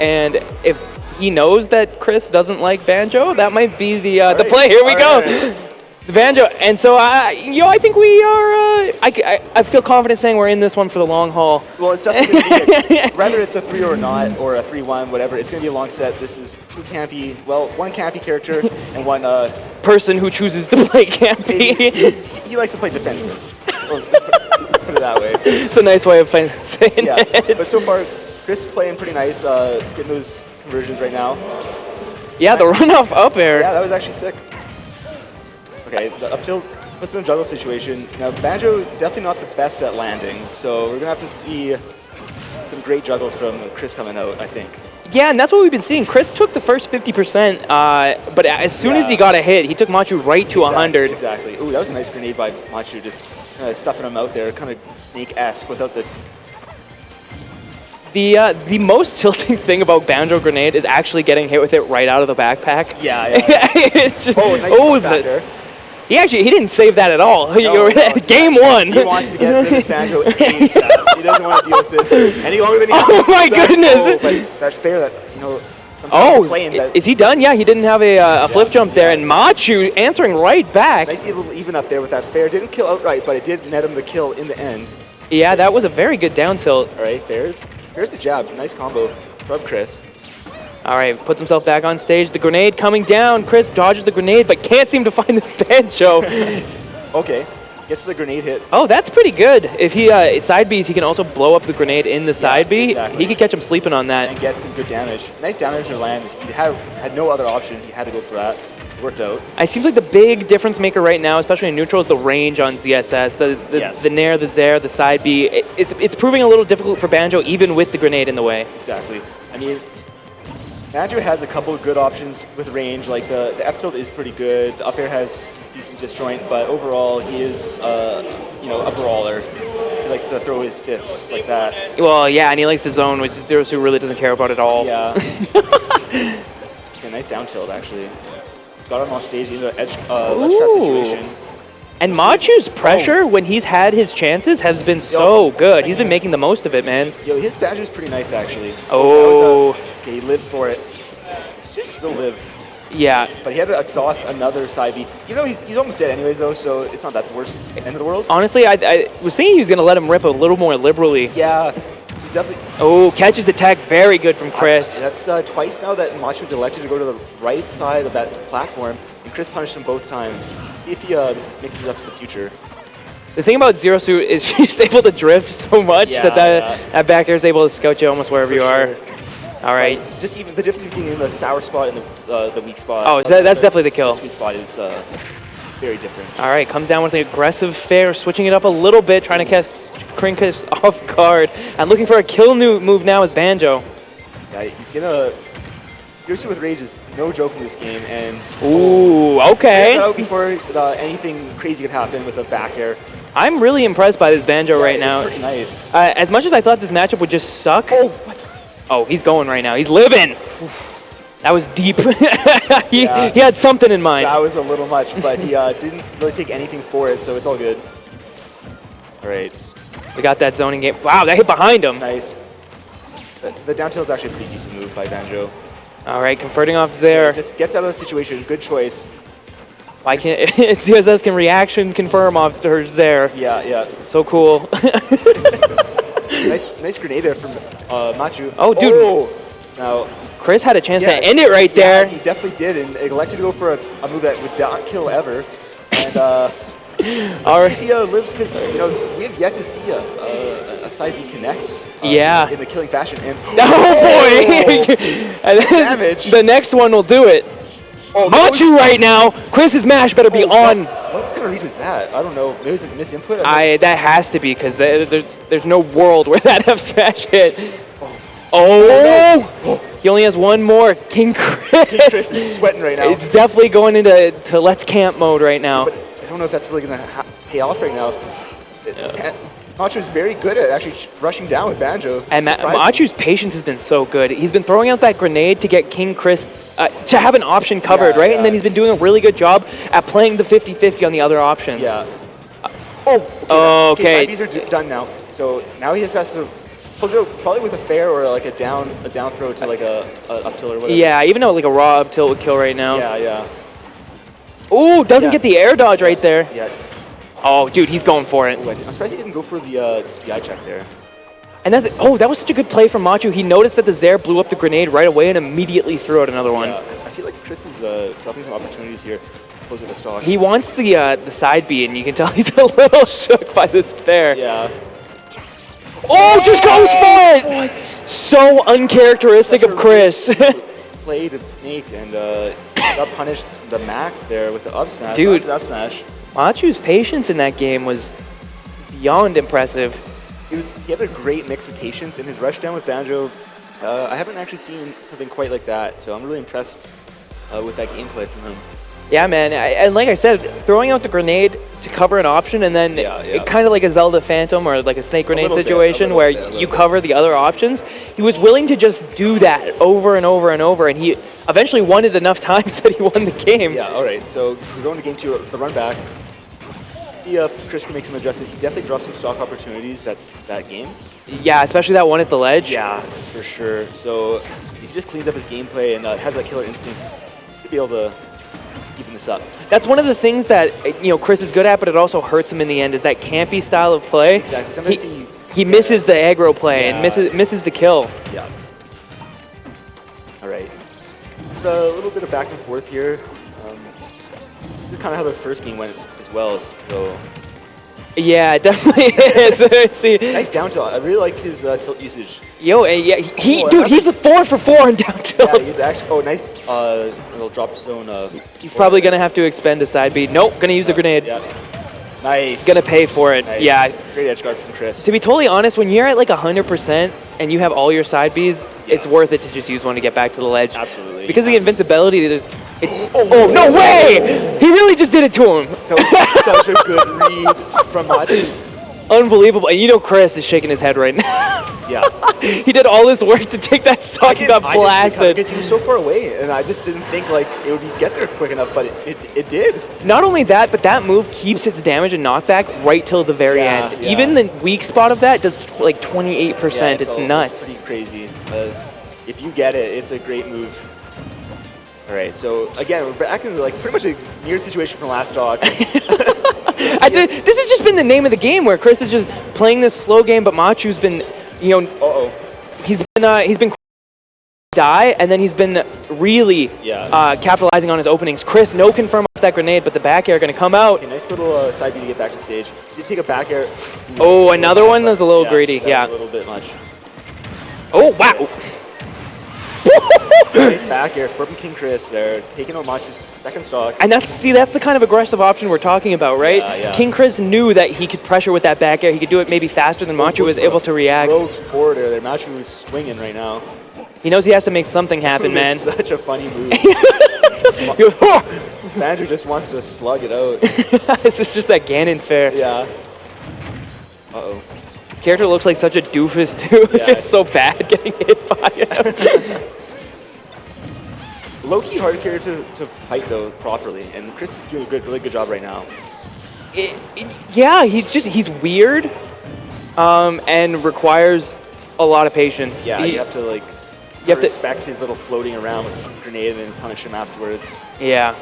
and if he knows that Chris doesn't like Banjo, that might be the play. Here we go. Right. The Banjo, and so I think we are. I feel confident saying we're in this one for the long haul. Well, it's definitely whether it's a 3 or not, or a 3-1, whatever. It's going to be a long set. This is one campy character and one person who chooses to play campy. He likes to play defensive. Let's put it that way. It's a nice way of saying it. But so far, Chris playing pretty nice, getting those conversions right now. Yeah, the runoff up air. Yeah, that was actually sick. Okay, the up tilt puts him in a juggle situation. Now, Banjo definitely not the best at landing, so we're going to have to see some great juggles from Chris coming out, I think. Yeah, and that's what we've been seeing. Chris took the first 50%, but as soon as he got a hit, he took Machu right to 100. Exactly. Ooh, that was a nice grenade by Machu, just stuffing him out there, kind of Snake-esque without the... The most tilting thing about Banjo grenade is actually getting hit with it right out of the backpack. Yeah. It's just... nice he didn't save that at all. No, Game one. He wants to get rid of this Banjo ASAP. He doesn't want to deal with this any longer than he has. Oh my goodness! But that fair that, is he done? Yeah, he didn't have a flip jump there, and Machu answering right back. Nice little even up there with that fair. Didn't kill outright, but it did net him the kill in the end. Yeah, that was a very good down tilt. All right, fairs. Here's the jab. Nice combo from Chris. All right, puts himself back on stage. The grenade coming down. Chris dodges the grenade, but can't seem to find this Banjo. Okay, gets the grenade hit. Oh, that's pretty good. If he side Bs, he can also blow up the grenade in the side B. Exactly. He could catch him sleeping on that. And get some good damage. Nice damage to land. He had no other option. He had to go for that. It worked out. It seems like the big difference maker right now, especially in neutral, is the range on ZSS. The Nair, the Zair, the side B. It's proving a little difficult for Banjo, even with the grenade in the way. Exactly. I mean, Banjo has a couple of good options with range, like the F tilt is pretty good, the up air has decent disjoint, but overall he is, a brawler. He likes to throw his fists like that. Well, yeah, and he likes the zone, which Zero really doesn't care about at all. Yeah. Nice down tilt, actually. Got him off stage in the edge ledge trap situation. And Machu's pressure, when he's had his chances, has been so good. He's been making the most of it, man. Yo, his Banjo's pretty nice, actually. Oh. Okay, he lived for it. He should still live. Yeah. But he had to exhaust another side B. Even though he's almost dead anyways, though, so it's not that worst end of the world. Honestly, I was thinking he was going to let him rip a little more liberally. Yeah, he's definitely... Oh, catches the tag very good from Chris. That's twice now that Machu's elected to go to the right side of that platform, and Chris punished him both times. See if he mixes up in the future. The thing about Zero Suit is she's able to drift so much that back air is able to scout you almost wherever you are. All right. Just even the difference between in the sour spot and the weak spot. Oh, that's definitely the kill. The sweet spot is very different. All right, comes down with an aggressive fair, switching it up a little bit, trying to catch Chris off guard, and looking for a kill move now is Banjo. Yeah, he's gonna. Zero Suit with rage is no joke in this game, and ooh, okay. Out before anything crazy could happen with a back air. I'm really impressed by this Banjo right now. Pretty nice. As much as I thought this matchup would just suck. Oh, he's going right now. He's living. That was deep. he had something in mind. That was a little much, but he didn't really take anything for it, so it's all good. All right. We got that zoning game. Wow, that hit behind him. Nice. The down tilt is actually a pretty decent move by Banjo. All right, converting off Zair. Just gets out of the situation. Good choice. Why can't ZSS can reaction confirm off her Zair? Yeah. So cool. Nice grenade there from Machu. Oh, dude. Oh. Now, Chris had a chance to end it right there. He definitely did, and elected to go for a move that would not kill ever. And see if he lives, because we have yet to see a side B connect. In a killing fashion. And oh boy! Damage. The next one will do it. Oh, Machu right now. Chris's mash better be on. What kind of read was that? I don't know. Maybe it was a misinput. That has to be, because there's no world where that F smash hit. Oh! He only has one more. King Chris. King Chris is sweating right now. It's definitely going into let's camp mode right now. But I don't know if that's really going to pay off right now. Machu is very good at actually rushing down with Banjo. And Machu's patience has been so good. He's been throwing out that grenade to get King Chris to have an option covered, right? And then he's been doing a really good job at playing the 50-50 on the other options. Yeah. Okay. Side Bs are done now. So now he just has to Pulls it out probably with a fair or like a down throw to like a up tilt or whatever. Yeah, even though like a raw up tilt would kill right now. Yeah. Ooh, doesn't get the air dodge right there. Yeah. Oh, dude, he's going for it. Ooh, I'm surprised he didn't go for the eye check there. And that was such a good play from Machu. He noticed that the Zaire blew up the grenade right away and immediately threw out another one. Yeah, I feel like Chris is dropping some opportunities here. Close with the stock. He wants the side B, and you can tell he's a little shook by this fair. Yeah. Oh, just goes for it! What? So uncharacteristic of Chris. Play to make and got punished the max there with the up smash. Dude. Up smash. Machu's patience in that game was beyond impressive. He had a great mix of patience in his rush down with Banjo. I haven't actually seen something quite like that, so I'm really impressed with that gameplay from him. Yeah, man, and like I said, throwing out the grenade to cover an option, and then it kind of like a Zelda Phantom or like a snake grenade situation where you cover the other options. He was willing to just do that over and over and over, and he eventually won it enough times that he won the game. Yeah, all right, so we're going to game 2, the run back. See if Chris can make some adjustments. He definitely dropped some stock opportunities that game. Yeah, especially that one at the ledge. Yeah, for sure. So if he just cleans up his gameplay and has that killer instinct, he should be able to even this up. That's one of the things that Chris is good at, but it also hurts him in the end, is that campy style of play. Exactly. Sometimes he misses the aggro play and misses the kill. Yeah. All right. So a little bit of back and forth here. This is kind of how the first game went as well. So yeah, it definitely is. See, nice down tilt. I really like his tilt usage. Yo, yeah, he's a 4 for 4 on down tilts. Yeah, he's actually nice little drop zone. He's probably gonna have to expend a side B. Nope, gonna use the grenade. Yeah. Nice. Gonna pay for it. Nice. Yeah. Great edge guard from Chris. To be totally honest, when you're at like 100% and you have all your side Bs, it's worth it to just use one to get back to the ledge. Absolutely. Because of the invincibility, oh, no way! He really just did it to him. That was such a good read from Machu. Unbelievable. And Chris is shaking his head right now. Yeah. He did all this work to take that stock and got blasted. Because he was so far away, and I just didn't think like it would get there quick enough, but it did. Not only that, but that move keeps its damage and knockback right till the very end. Yeah. Even the weak spot of that does like 28%. Yeah, it's nuts. It's pretty crazy. If you get it, it's a great move. All right, so again, we're back in like pretty much a mirror situation from last talk. This has just been the name of the game, where Chris is just playing this slow game, but Machu's been, he's been die, and then he's been really capitalizing on his openings. Chris, no confirm off that grenade, but the back air going to come out. Okay, nice little side B to get back to stage. Did take a back air. Oh, another one was a little greedy. Yeah, a little bit much. Oh, wow. Nice back air from King Chris there, taking out Machu's second stock. And that's the kind of aggressive option we're talking about, right? Yeah. King Chris knew that he could pressure with that back air. He could do it maybe faster than Machu was able to react. Rogue forward air there. Machu is swinging right now. He knows he has to make something happen, man. It's such a funny move. Banjo just wants to slug it out. This is just that Ganon fair. Yeah. Uh-oh. His character looks like such a doofus, too. It feels so bad getting hit by him. Low-key hard character to fight, though, properly. And Chris is doing a really good job right now. Yeah, he's weird and requires a lot of patience. Yeah, you have to, respect his little floating around with the grenade and then punish him afterwards. Yeah.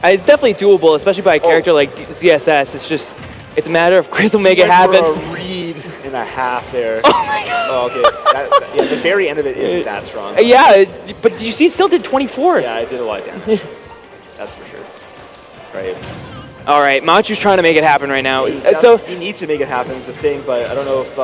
It's definitely doable, especially by a character like ZSS. It's a matter of Chris will make it happen. For a read and a half there. Oh my god. Oh, okay. The very end of it isn't that strong. Yeah, but did you see it still did 24? Yeah, it did a lot of damage. That's for sure. Right. All right, Machu's trying to make it happen right now. He needs to make it happen is the thing, but I don't know if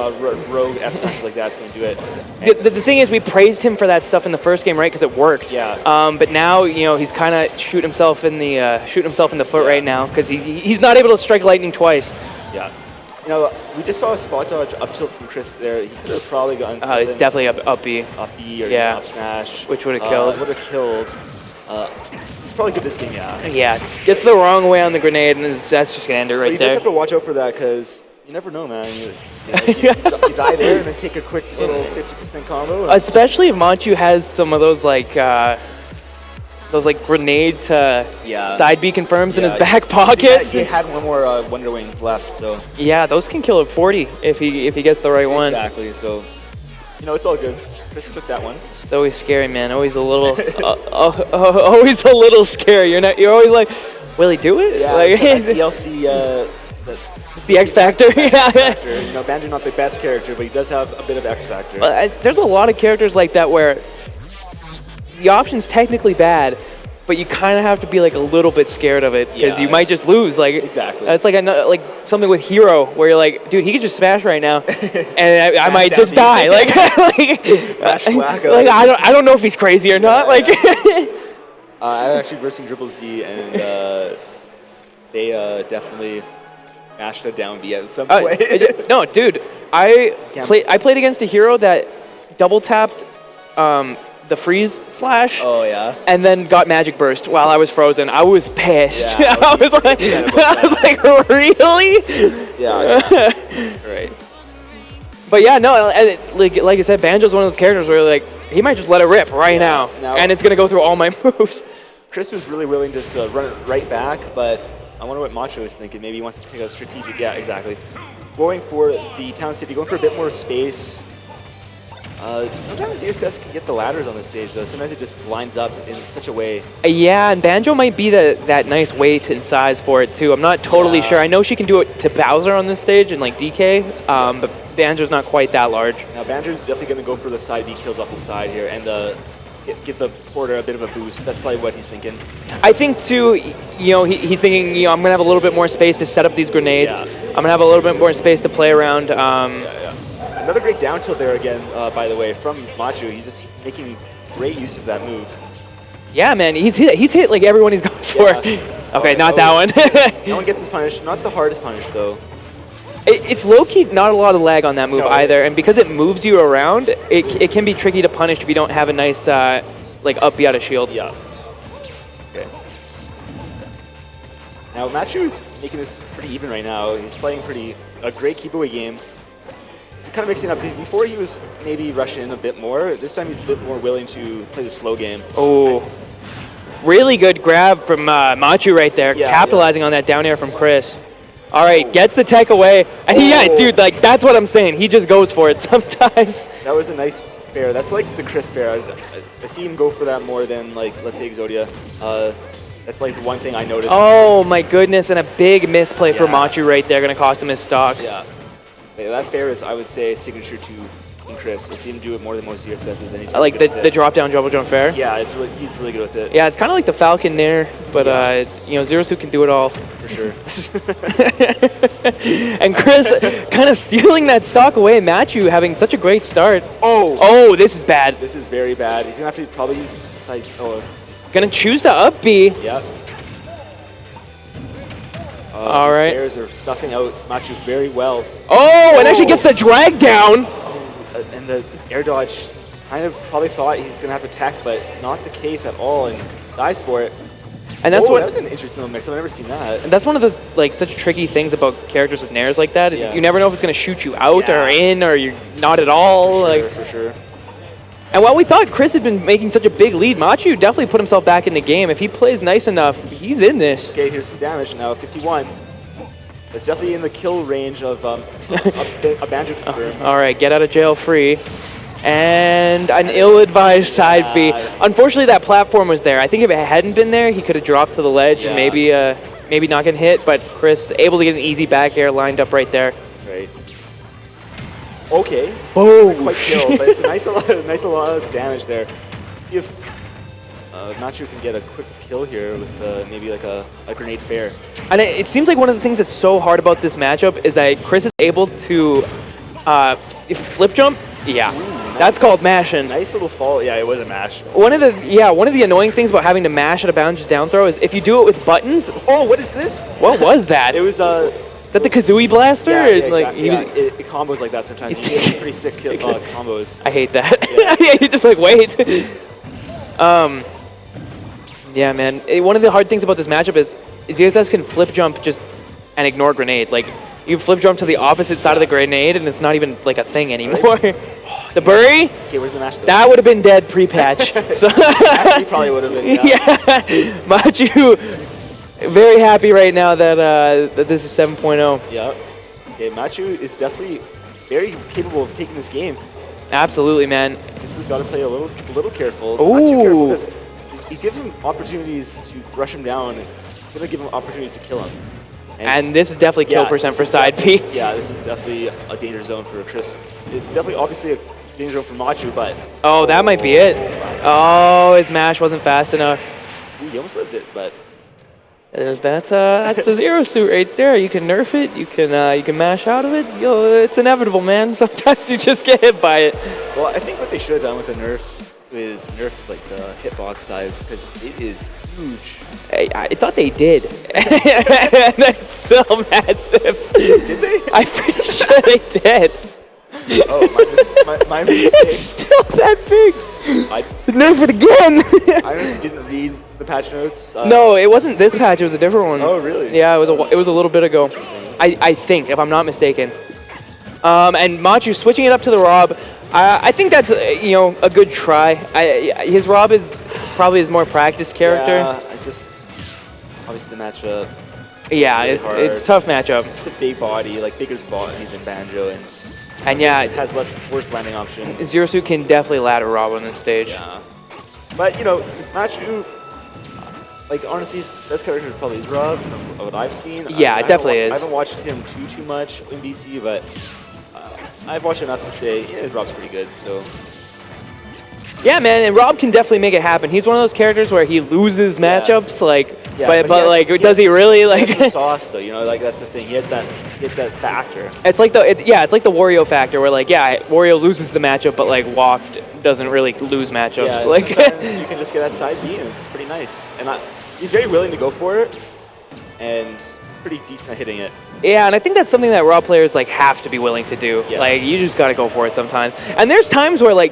Rogue F smashes like that's going to do it. The thing is, we praised him for that stuff in the first game, right? Because it worked. Yeah. But now, he's kind of shooting himself in the foot right now because he's not able to strike lightning twice. Yeah. We just saw a spot dodge up tilt from Chris there. He could have probably gotten something. It's definitely up B. Up B or up smash. Which would have killed. Would have killed. He's probably good this game, yeah. Yeah, gets the wrong way on the grenade, and that's just going to end it right there. You just have to watch out for that, because you never know, man. You die there and then take a quick little 50% combo. Especially if Machu has some of those, grenade to side B confirms in his back pocket. He had one more Wonder Wing left, so. Yeah, those can kill at 40 if he gets the right one. Exactly, so. You know, it's all good. Chris took that one. It's always scary, man. Always a little, always a little scary. You're always like, will he do it? Yeah, like, DLC. It's the X Factor. Yeah. You know, Banjo not the best character, but he does have a bit of X Factor. There's a lot of characters like that where the option's technically bad, but you kind of have to be like a little bit scared of it because you might just lose. Like exactly. It's like something with Hero where you're like, dude, he could just smash right now, and I might just die. Like, I don't know if he's crazy or not. Like, I'm actually versing Dribbles D, and they definitely mashed a down B at some point. No, dude, I played against a hero that double tapped the freeze slash. Oh yeah. And then got magic burst while I was frozen. I was pissed. Yeah, I was like, really? Yeah. Right. But yeah, no, and like I said, Banjo's one of those characters where like he might just let it rip now, and it's gonna go through all my moves. Chris was really willing just to run it right back, but I wonder what Machu is thinking. Maybe he wants to take a strategic. Yeah, exactly. Going for the Town City, going for a bit more space. Sometimes ZSS can get the ladders on the stage, though. Sometimes it just lines up in such a way. Yeah, and Banjo might be that nice weight and size for it, too. I'm not totally sure. I know she can do it to Bowser on this stage and, like, DK, but Banjo's not quite that large. Now, Banjo's definitely going to go for the side B kills off the side here and give the Porter a bit of a boost. That's probably what he's thinking. I think, too, he's thinking, I'm going to have a little bit more space to set up these grenades. Yeah. I'm going to have a little bit more space to play around. Another great down tilt there again, by the way, from Machu. He's just making great use of that move. Yeah, man, he's hit like everyone he's going for. Yeah. Okay, not that one. No one gets his punish. Not the hardest punish, though. It's low-key not a lot of lag on that move either, and because it moves you around, it can be tricky to punish if you don't have a nice like up B out of shield. Yeah. Okay. Now Machu's making this pretty even right now. He's playing a great keep away game. He's kind of mixing up because before he was maybe rushing in a bit more. This time he's a bit more willing to play the slow game. Oh, really good grab from Machu right there, capitalizing on that down air from Chris. All right, gets the tech away. And yeah, dude, like that's what I'm saying. He just goes for it sometimes. That was a nice fair. That's like the Chris fair. I see him go for that more than like, let's say, Exodia. That's like the one thing I noticed. Oh my goodness, and a big misplay for Machu right there, gonna cost him his stock. Yeah. That fair is, I would say, signature to Chris. I see him do it more than most ZSSs, and he's really like the drop down double jump fair. Yeah, he's really good with it. Yeah, it's kind of like the Falcon Nair, but Zero Suit can do it all for sure. And Chris kind of stealing that stock away. Machu having such a great start. Oh, this is bad. This is very bad. He's gonna have to probably use side. Gonna choose to up B. Yep. All right. These fairs are stuffing out Machu very well. Oh, and actually gets the drag down. And the air dodge kind of probably thought he's going to have attack, but not the case at all, and dies for it. And that's that was an interesting little mix. I've never seen that. And that's one of those like such tricky things about characters with nairs like that is you never know if it's going to shoot you out or in or you're not at all. For sure. And while we thought Chris had been making such a big lead, Machu definitely put himself back in the game. If he plays nice enough, he's in this. Okay, here's some damage now. 51. It's definitely in the kill range of a Banjo confirm. All right, get out of jail free. And an ill-advised side B. Unfortunately, that platform was there. I think if it hadn't been there, he could have dropped to the ledge and maybe not get hit. But Chris able to get an easy back air lined up right there. Right. Okay. Oh, not quite kill, but it's a nice lot of damage there. Let's see if Machu can get a quick kill here with maybe like a grenade fair. And it seems like one of the things that's so hard about this matchup is that Chris is able to flip jump. Yeah, Ooh, that's called mashing. Nice little fall. Yeah, it was a mash. One of the annoying things about having to mash at a Banjo down throw is if you do it with buttons. Oh, what is this? What was that? It was Is that the Kazooie Blaster? Yeah, exactly. It combos like that sometimes. He gets pretty sick combos. I hate that. Yeah, you just like wait. Yeah, man. One of the hard things about this matchup is ZSS can flip jump just and ignore grenade. Like you flip jump to the opposite side of the grenade and it's not even like a thing anymore. The bury? Okay, where's the mash? That would have been dead pre-patch. So he probably would have been. Yeah. Machu very happy right now that this is 7.0. Yeah. Okay, Machu is definitely very capable of taking this game. Absolutely, man. Chris has got to play a little careful. Ooh. Not too careful, because he gives him opportunities to rush him down. He's going to give him opportunities to kill him. And this is definitely kill percent for side B. Yeah, this is definitely a danger zone for Chris. It's definitely, obviously, a danger zone for Machu, but... Oh, that might be it. Oh, his mash wasn't fast enough. Ooh, he almost lived it, but... That's the zero suit right there. You can nerf it. You can mash out of it. It's inevitable, man. Sometimes you just get hit by it. Well, I think what they should have done with the nerf is nerf like the hitbox size, because it is huge. I thought they did. That's still massive. Did they? I'm pretty sure they did. Oh, my mistake. It's still that big. Nerf it again. I honestly didn't read the patch notes. No, it wasn't this patch. It was a different one. Oh, really? Yeah, it was a little bit ago. I think, if I'm not mistaken. And Machu switching it up to the Rob. I think that's a good try. His Rob is probably his more practiced character. Yeah, it's just obviously the matchup. Yeah, really it's a tough matchup. It's a big body, like bigger body than Banjo, and yeah, it has worse landing option. Zero Suit can definitely ladder Rob on this stage. Yeah, but Machu, like honestly, his best character is probably his Rob from what I've seen. Yeah, it definitely is. I haven't watched him too much in BC, but I've watched enough to say his Rob's pretty good. So. Yeah, man, and Rob can definitely make it happen. He's one of those characters where he loses matchups, but does he really? Like, he has the sauce, though. Like that's the thing. He has that factor. It's like the Wario factor, where Wario loses the matchup, but like Waft doesn't really lose matchups. Yeah, like sometimes you can just get that side B, and it's pretty nice. And he's very willing to go for it, and he's pretty decent at hitting it. Yeah, and I think that's something that Rob players have to be willing to do. Yeah. Like, you just got to go for it sometimes. And there's times where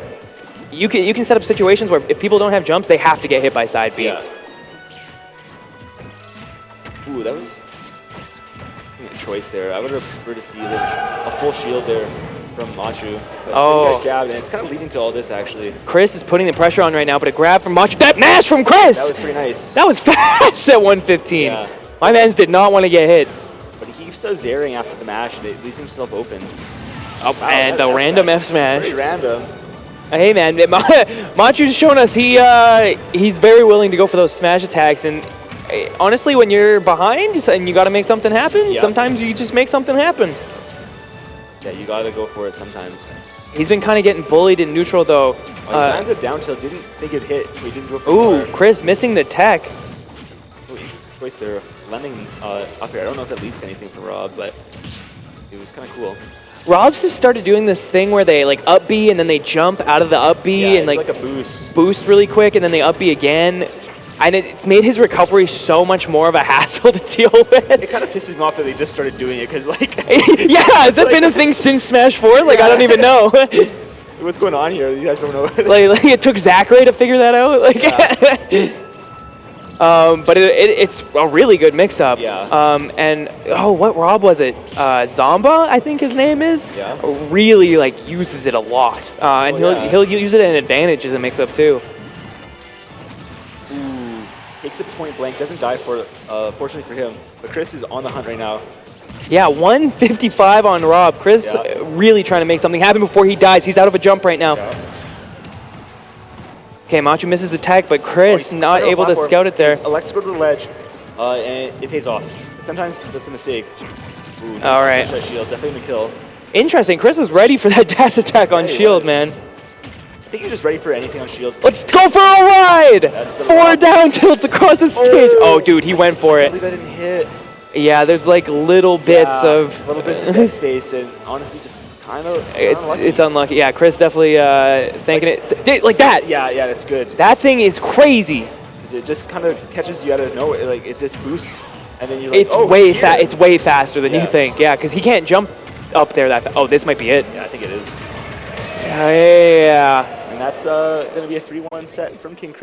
you can set up situations where if people don't have jumps, they have to get hit by side B. Yeah. Ooh, that was a choice there. I would have preferred to see a full shield there from Machu. But so he got jabbed, and it's kind of leading to all this, actually. Chris is putting the pressure on right now, but a grab from Machu. That mash from Chris! That was pretty nice. That was fast at 115. Yeah. My mans did not want to get hit. But he keeps zaring after the mash, and it leaves himself open. Oh, wow, and the random F smash. Pretty random. Hey man, Machu's shown us he's very willing to go for those smash attacks, and honestly, when you're behind and you got to make something happen, sometimes you just make something happen. Yeah, you got to go for it sometimes. He's been kind of getting bullied in neutral though. He landed down tilt, didn't think it hit, so he didn't go for it. Ooh, Chris missing the tech. Ooh, interesting choice there of landing up here. I don't know if that leads to anything for Rob, but it was kind of cool. Rob's just started doing this thing where they up B and then they jump out of the up B and like a boost really quick, and then they up B again. And it's made his recovery so much more of a hassle to deal with. It kind of pisses me off that they just started doing it, because yeah, has that been a thing since Smash 4? I don't even know. What's going on here? You guys don't know. It took Zachary to figure that out. But it's a really good mix-up. Yeah. And what Rob was it? Zomba, I think his name is. Yeah. Really uses it a lot, and he'll use it at an advantage as a mix-up too. Ooh, takes it point blank, doesn't die for fortunately for him. But Chris is on the hunt right now. Yeah, 155 on Rob. Chris really trying to make something happen before he dies. He's out of a jump right now. Yeah. Okay, Machu misses the tech, but Chris not able to scout it there. Elects to go to the ledge, and it pays off. Sometimes that's a mistake. Ooh, nice. All right. Shield, definitely the kill. Interesting. Chris was ready for that dash attack on shield, man. I think you're just ready for anything on shield. Let's go for a ride! 4 down tilts across the stage. Oh, dude, he went for it. I believe that didn't hit. Yeah, there's little bits of dead space, and honestly, just kind of it's unlucky. Yeah, Chris definitely thinking it like that. Yeah, that's good. That thing is crazy. It just kind of catches you out of nowhere. It just boosts, and then you're it's way faster than you think. Yeah, because he can't jump up there that fast. Oh, this might be it. Yeah, I think it is. Yeah. And that's going to be a 3-1 set from King Chris.